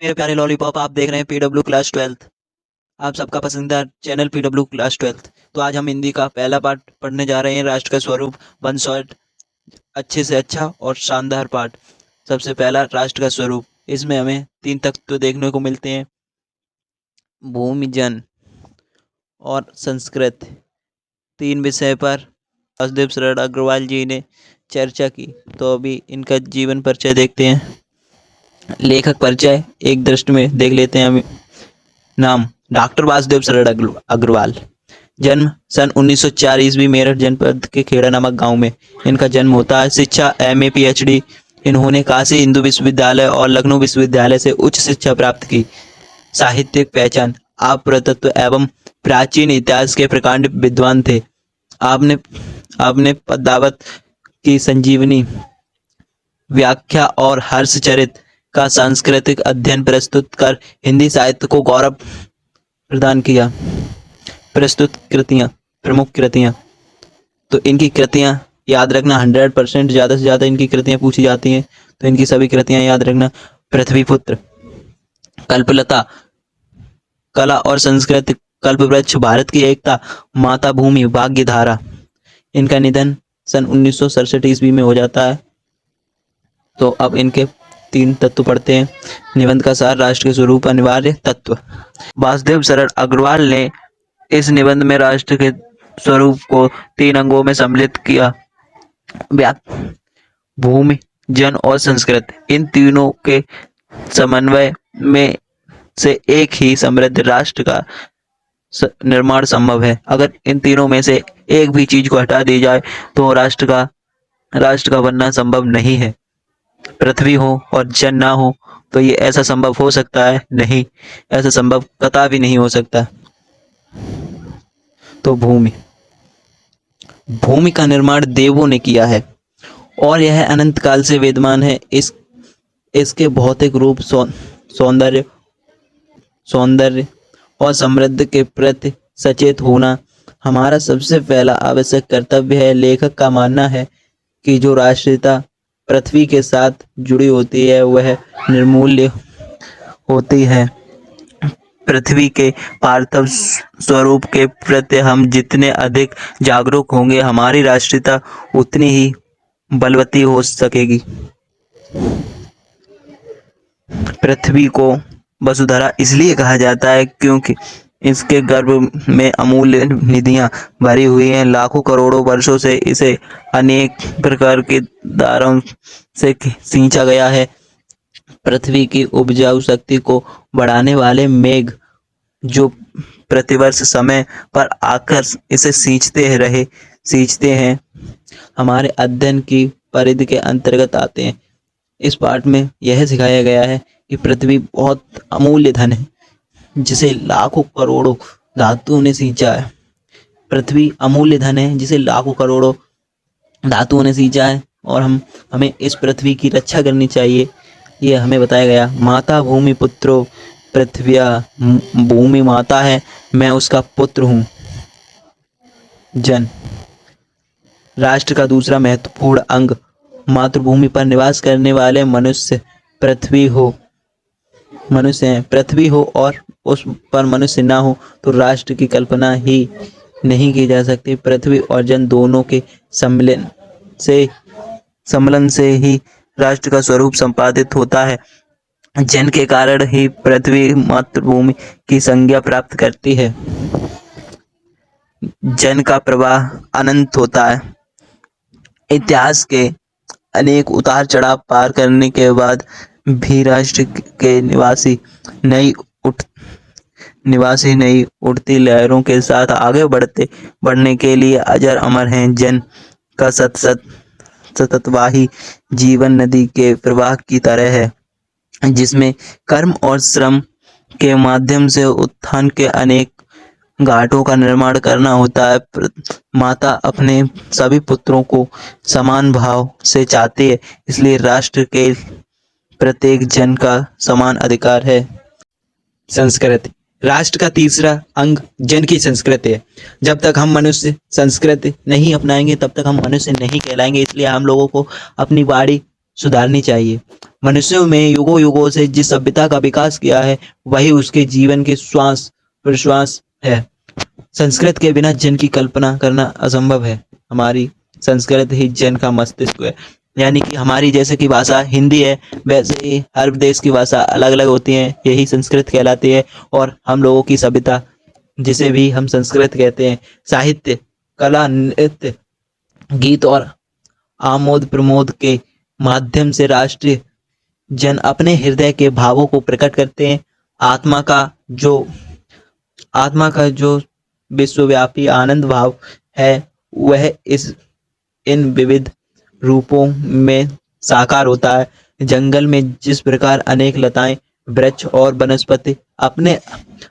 मेरे प्यारे लॉलीपॉप, आप देख रहे हैं पीडब्ल्यू क्लास 12th। आप सबका पसंदीदा चैनल पीडब्ल्यू क्लास 12th। तो आज हम हिंदी का पहला पार्ट पढ़ने जा रहे हैं, राष्ट्र का स्वरूप, वन शॉट, अच्छे से अच्छा और शानदार पार्ट। सबसे पहला, राष्ट्र का स्वरूप। इसमें हमें 3 तत्व देखने को मिलते हैं: भूमि, जन और संस्कृत। 3 विषय पर वासुदेव शरण अग्रवाल जी ने चर्चा की। तो अभी इनका जीवन परिचय देखते हैं। लेखक परिचय एक दृष्टि में देख लेते हैं हम। नाम: डॉक्टर वासुदेव शरण अग्रवाल। जन्म सन 1904 ईस्वी, मेरठ जनपद के खेड़ा नामक गांव में इनका जन्म होता है। शिक्षा एमए पीएचडी इन्होंने काशी हिंदू विश्वविद्यालय और लखनऊ विश्वविद्यालय से उच्च शिक्षा प्राप्त की। साहित्यिक पहचान: आप पुरातत्व एवं प्राचीन इतिहास के प्रकांड विद्वान थे। आपने आपने पद्मावत की संजीवनी, व्याख्या और हर्षचरित का सांस्कृतिक अध्ययन प्रस्तुत कर हिंदी साहित्य को गौरव प्रदान किया। प्रस्तुत कृतियाँ, प्रमुख कृतियाँ। तो इनकी कृतियाँ याद रखना 100%, ज़्यादा से ज़्यादा इनकी कृतियाँ पूछी जाती हैं, तो इनकी सभी कृतियाँ याद रखना। पृथ्वीपुत्र, कल्पलता, कला और संस्कृति, कल्पवृक्ष, भारत की एकता, माता भूमि, भाग्यधारा। इनका निधन सन 1967 ईस्वी में हो जाता है। तो अब इनके 3 तत्व पढ़ते हैं। निबंध का सार: राष्ट्र के स्वरूप, अनिवार्य तत्व। वासुदेव शरण अग्रवाल ने इस निबंध में राष्ट्र के स्वरूप को 3 अंगों में सम्मिलित किया: भूमि, जन और संस्कृत। इन तीनों के समन्वय में से एक ही समृद्ध राष्ट्र का निर्माण संभव है। अगर इन तीनों में से एक भी चीज को हटा दी जाए तो राष्ट्र का बनना संभव नहीं है। पृथ्वी हो और जन ना हो तो ये ऐसा संभव हो सकता है? नहीं, ऐसा संभव कतई नहीं हो सकता। तो भूमि का निर्माण देवों ने किया है और यह अनंत काल से विद्यमान है। इसके भौतिक रूप, सौंदर्य और समृद्धि के प्रति सचेत होना हमारा सबसे पहला आवश्यक कर्तव्य है। लेखक का मानना है कि जो राष्ट्रीयता पृथ्वी के साथ जुड़ी होती है वह निर्मूल्य होती है। पृथ्वी के पार्थिव स्वरूप के प्रति हम जितने अधिक जागरूक होंगे, हमारी राष्ट्रीयता उतनी ही बलवती हो सकेगी। पृथ्वी को वसुधरा इसलिए कहा जाता है क्योंकि इसके गर्भ में अमूल्य निधियां भरी हुई हैं। लाखों करोड़ों वर्षों से इसे अनेक प्रकार के धारों से सींचा गया है। पृथ्वी की उपजाऊ शक्ति को बढ़ाने वाले मेघ जो प्रतिवर्ष समय पर आकर इसे सींचते हैं, हमारे अध्ययन की परिधि के अंतर्गत आते हैं। इस पाठ में यह सिखाया गया है कि पृथ्वी बहुत अमूल्य धन है जिसे लाखों करोड़ों धातुओं ने सींचा है। पृथ्वी अमूल्य धन है जिसे लाखों करोड़ों धातुओं ने सींचा है और हमें इस पृथ्वी की रक्षा करनी चाहिए, ये हमें बताया गया। माता भूमि पुत्रो पृथ्व्या, भूमि माता है, मैं उसका पुत्र हूँ। जन, राष्ट्र का दूसरा महत्वपूर्ण अंग। मातृभूमि पर निवास करने वाले मनुष्य पृथ्वी हो और उस पर मनुष्य ना हो तो राष्ट्र की कल्पना ही नहीं की जा सकती। पृथ्वी और जन दोनों के सम्मिलन से ही राष्ट्र का स्वरूप संपादित होता है। जन के कारण ही पृथ्वी मातृभूमि की संज्ञा प्राप्त करती है। जन का प्रवाह अनंत होता है। इतिहास के अनेक उतार चढ़ाव पार करने के बाद भी राष्ट्र के निवासी नई उठती लहरों के साथ आगे बढ़ने के लिए अजर अमर हैं। जन का सततवाही जीवन नदी के प्रवाह की तरह है जिसमें कर्म और श्रम के माध्यम से उत्थान के अनेक घाटों का निर्माण करना होता है। माता अपने सभी पुत्रों को समान भाव से चाहती है, इसलिए राष्ट्र के प्रत्येक जन का समान अधिकार है। संस्कृति, राष्ट्र का तीसरा अंग जन की संस्कृति है। जब तक हम मनुष्य संस्कृति नहीं अपनाएंगे तब तक हम मनुष्य नहीं कहलाएंगे। इसलिए हम लोगों को अपनी वाणी सुधारनी चाहिए। मनुष्यों में युगों युगों से जिस सभ्यता का विकास किया है वही उसके जीवन के श्वास प्रश्वास है। संस्कृत के बिना जन की कल्पना करना असंभव है। हमारी संस्कृत ही जन का मस्तिष्क है। यानी कि हमारी जैसे कि भाषा हिंदी है, वैसे ही हर देश की भाषा अलग अलग होती है, यही संस्कृत कहलाती है। और हम लोगों की सभ्यता जिसे भी हम संस्कृत कहते हैं, साहित्य, कला, नृत्य, गीत और आमोद प्रमोद के माध्यम से राष्ट्रीय जन अपने हृदय के भावों को प्रकट करते हैं। आत्मा का जो आत्मा का जो विश्वव्यापी आनंद भाव है वह इस इन विविध रूपों में साकार होता है। जंगल में जिस प्रकार अनेक लताएं, वृक्ष और वनस्पति अपने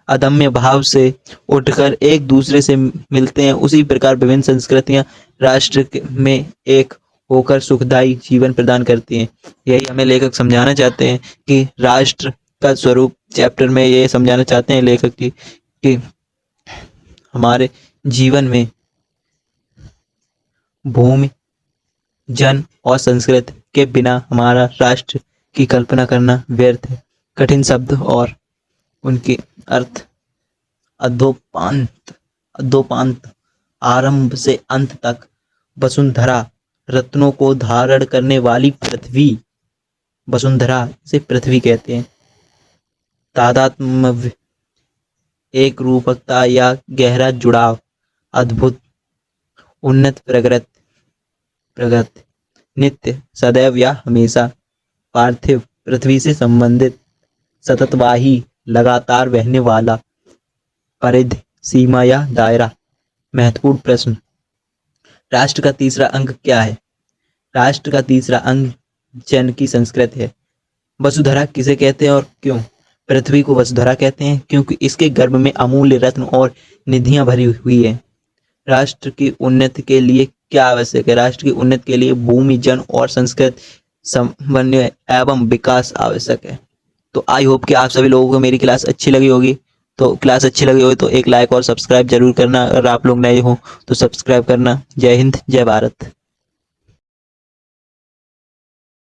अदम्य भाव से उठकर एक दूसरे से मिलते हैं, उसी प्रकार विभिन्न संस्कृतियां में एक होकर सुखदायी जीवन प्रदान करती हैं। यही हमें लेखक समझाना चाहते हैं कि राष्ट्र का स्वरूप चैप्टर में ये समझाना चाहते हैं लेखक कि हमारे जीवन में भूमि, जन और संस्कृत के बिना हमारा राष्ट्र की कल्पना करना व्यर्थ है। कठिन शब्द और उनके अर्थ अधोपांत आरंभ से अंत तक वसुंधरा, रत्नों को धारण करने वाली पृथ्वी, वसुंधरा से पृथ्वी कहते हैं। तादात्म्य, एक रूपकता या गहरा जुड़ाव, अद्भुत, उन्नत, प्रगति, नित्य, सदैव या हमेशा, पार्थिव, पृथ्वी से संबंधित, सततवाही, लगातार बहने वाला, परिधि, सीमा या दायरा। महत्वपूर्ण प्रश्न, राष्ट्र का तीसरा अंग क्या है? राष्ट्र का तीसरा अंग जन की संस्कृति है। वसुधरा किसे कहते हैं और क्यों? पृथ्वी को वसुधरा कहते हैं क्योंकि इसके गर्भ में अमूल्य रत्न और निधियां भरी हुई है। राष्ट्र की उन्नति के लिए क्या आवश्यक है? राष्ट्र की उन्नति के लिए भूमि, जन और संस्कृत समन्वय एवं विकास आवश्यक है। तो आई होप कि आप सभी लोगों को मेरी क्लास अच्छी लगी होगी। तो क्लास अच्छी लगी हो तो एक लाइक और सब्सक्राइब जरूर करना। अगर आप लोग नए हो तो सब्सक्राइब करना। जय हिंद, जय भारत।